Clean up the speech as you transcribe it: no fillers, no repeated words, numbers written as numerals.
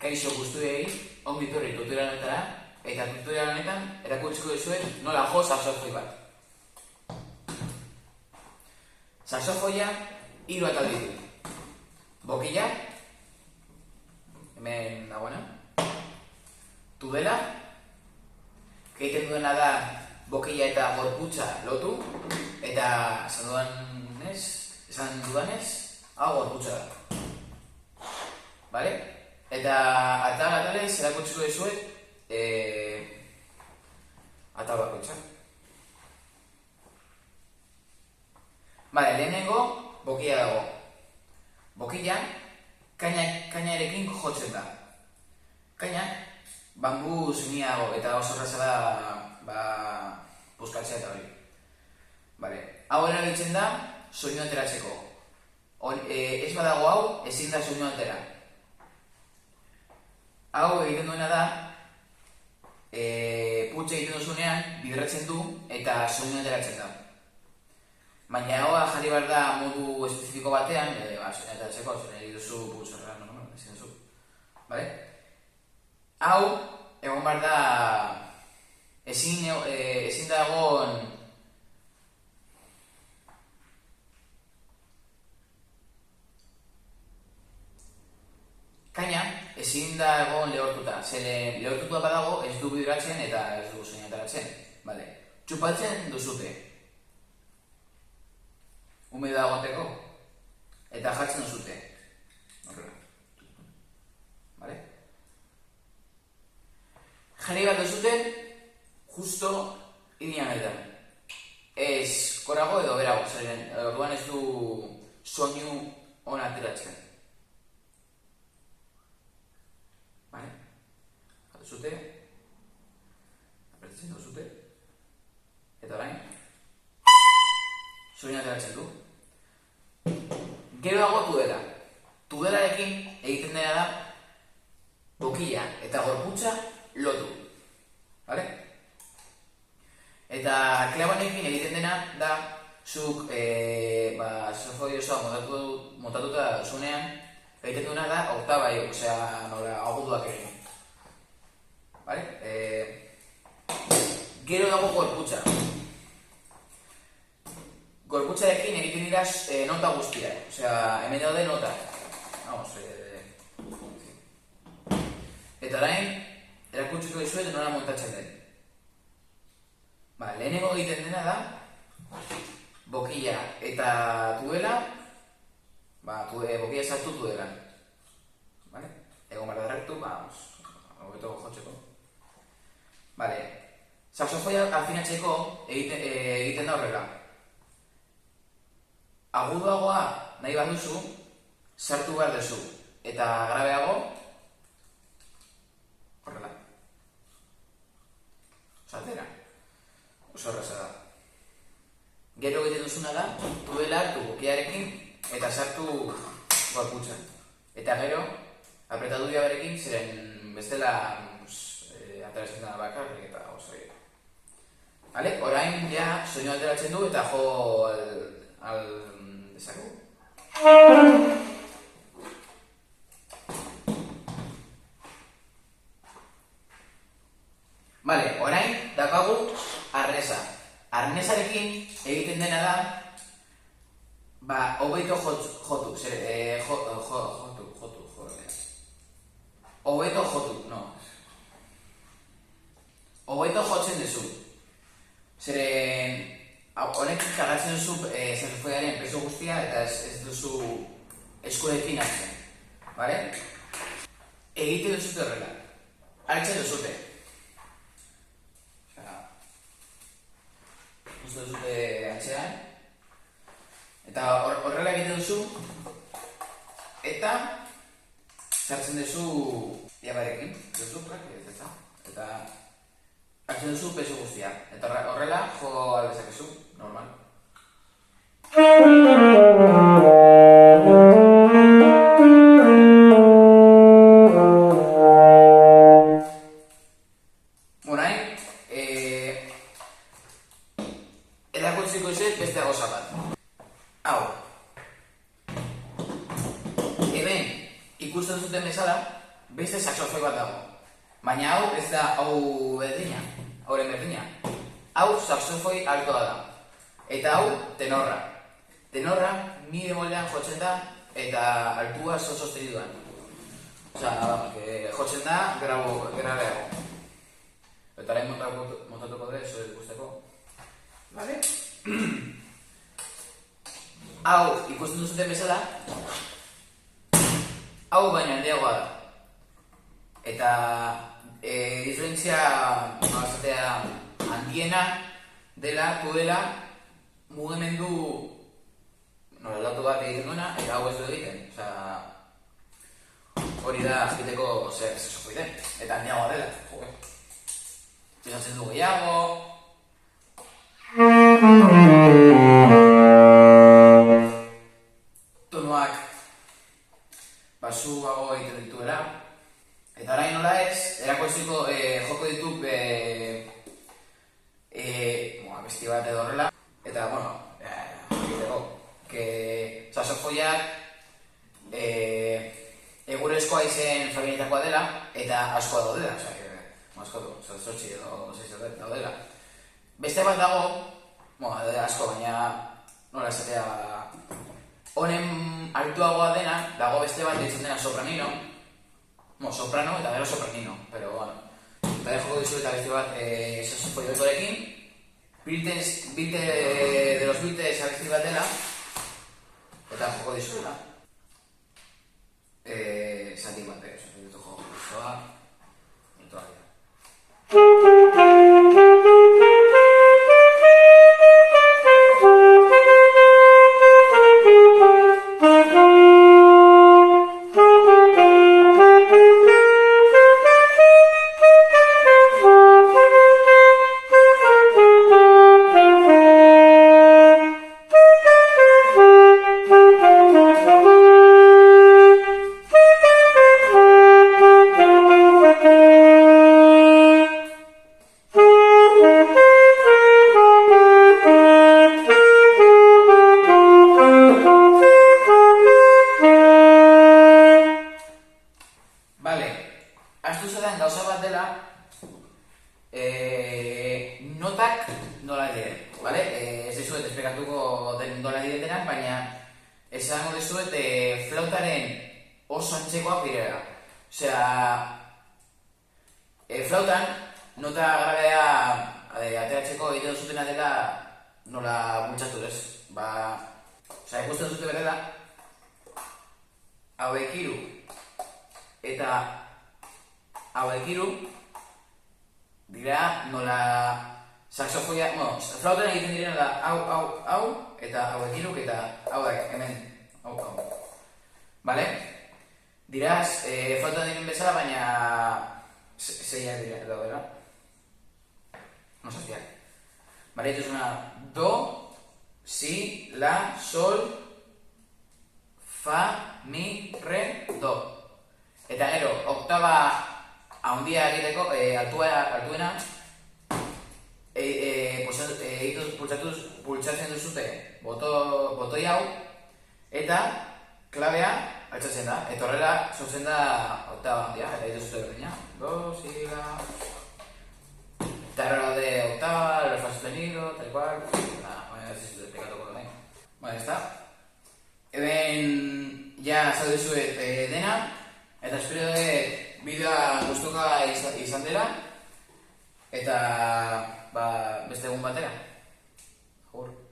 Kaixo guztiei, ongi etorri tutorial honetara, eta tutorial honetan erakutsiko dizuet nola jo saxofoi bat. Saxofoia 3 atal ditu. Bokila, hemen dagoena. Tudela, egiten duena da bokila eta gorputza lotu, eta esan dudanez, hau gorputza da. Vale? Eta atalez erakutsiko dizuet atal bakoitza. Vale, lehenengo bokila dago. Bokila kainarekin jotzen da. Kaina bambu zuniago eta oso erraza da puskatzea eta hori. Vale, hau erabiltzen da soinu ateratzeko. Ez badago hau, ezin da soinu atera. Hau egiten duena da, putxe egiten duzunean, bidratzen du eta soinu ateratzen da. Baina hau jarri behar da modu espezifiko batean, soinu ateratzeko, egin duzu putxorra, ezin duzu. Vale? Hau, egon behar da, ezin da egon kaina, ezin da egon lehortuta. Zeren lehortuta badago ez du bidratzen eta ez du soinu ateratzen. Vale. Txupatzen duzute. Humedad egoteko. Eta jartzen duzute. Vale. Jarri bat duzute, justo inian edan. Ez korago edo berago, zeren orduan ez du soinu ona ateratzen. Vale. Duzute, apretatzen duzute, eta orain soinu ateratzen du. Gero dago tudela. Tudelarekin egiten dena da bokila eta gorputza lotu. Vale? Eta klabonekin egiten dena da zuk saxofoi osoa montatuta zunean egiten duena da oktabai, osea, nola aguduak egin. Vale? Gero dago gorputza. Gorputzarekin egiten dira nota guztiak, osea, hemen daude nota. Eta orain, erakutsiko dizuet nola montatzen den. Lehenengo egiten dena da bokila eta tudela, bokila sartu tudela. Vale? Egon behar da rektu, hobeto jotzeko. Vale. Saxofoia afinatzeko egiten da horrela. Agudoagoa nahi bat duzu, sartu behar duzu. Eta grabeago, horrela. Saltera. Oso erraza da. Gero egiten duzuna da, tudela hartu bokiarekin eta sartu gorputzan. Eta gero, apretatu diaberekin, zeren bestela ateratzen da bakarrik eta oso egin. Vale? Orain ja soinu ateratzen du eta jo al dezago. Vale, orain daukagu arnesa. Arnesarekin egiten dena da hobeto jotu, hobeto jotzen duzu. Zeren honek kagatzen duzu saxofoiaren peso guztia eta ez duzu eskuekin hartzen. Vale? Egiten duzute horrela. Hartzen duzute. Justo duzute atxean. Eta horrela egiten duzu. Eta sartzen duzu diabarekin. Eta hartzen duzu peso guztia. Eta horrela jo aldezakezu, normal. Erakutsiko dizuet beste gauza bat. Hau. Hemen ikusten zuten bezala, beste saxofoi bat dago. Baina hau ez da hau berdina, hauren berdina. Hau saxofoi altoa da. Eta hau tenorra. Tenorra mi bemoldean jotzen da eta altua sosteniduan. Osea, jotzen da grabeago. Eta lehen montatuko dut, zure ikusteko. Vale? Hau ikusten duzuten bezala, hau baina handiagoa da. Eta diferentzia handiena dela, mugimendu aldatu bat egiten duena, eta hau ez du egiten. Hori da azpiteko zer saxofoi den, eta handiagoa dela. Pisatzen du gehiago. Tonuak basuago egiten dituela. Eta orain nola ez, erakutsiko joko ditut besti bat edo horrela. Eta, egiteko, saxofoiak egurezkoa izen familietakoa dela, eta askoa daudela, zortzi edo daudela. Beste bat dago, asko, baina nola esatea, honen altuagoa dena, dago beste bat ditzen dena sopranino, soprano eta gero sopranino, pero bueno, eta joko dizu eta beste bat saxofoi doikorekin, Beatles de los Beatles abesti bat dela, eta joko dizuela. Zati bat, ditu joko dizuela, eta hori da. Gauza bat dela, notak nola diren, bale? Ez dizuet esplikatuko den nola diretenak, baina esango dizuet flautaren oso antzekoak direla. Osea, flautan nota grabea ateratzeko egiten duzutena dela nola bultzatu ez. Osea, ikusten duzute berela, hauek hiru eta hauek hiru dira nola saxofoia, flautan egiten diren da hau eta hauek hiruk eta hauek hemen hau. Bale? Dira flautan diren bezala, baina zeiak dira edo dela. No zazpiak. Bale, dituzuna do, si, la, sol, fa, mi, re, do. Eta gero, oktaba haundia egiteko, altuena, pultsatzen duzute botoi hau, eta klabea altxatzen da. Eta horrela sortzen da oktaba handia, eta dituzute berdina. Do, si, la... Eta horrela de oktaba, el fa sostenido, tal cual... ez dizut esplikatuko da. Ez da. Eben, ja zaudezuet dena, eta espero bideoa gustuka izan dela, eta beste egun batera. Agur.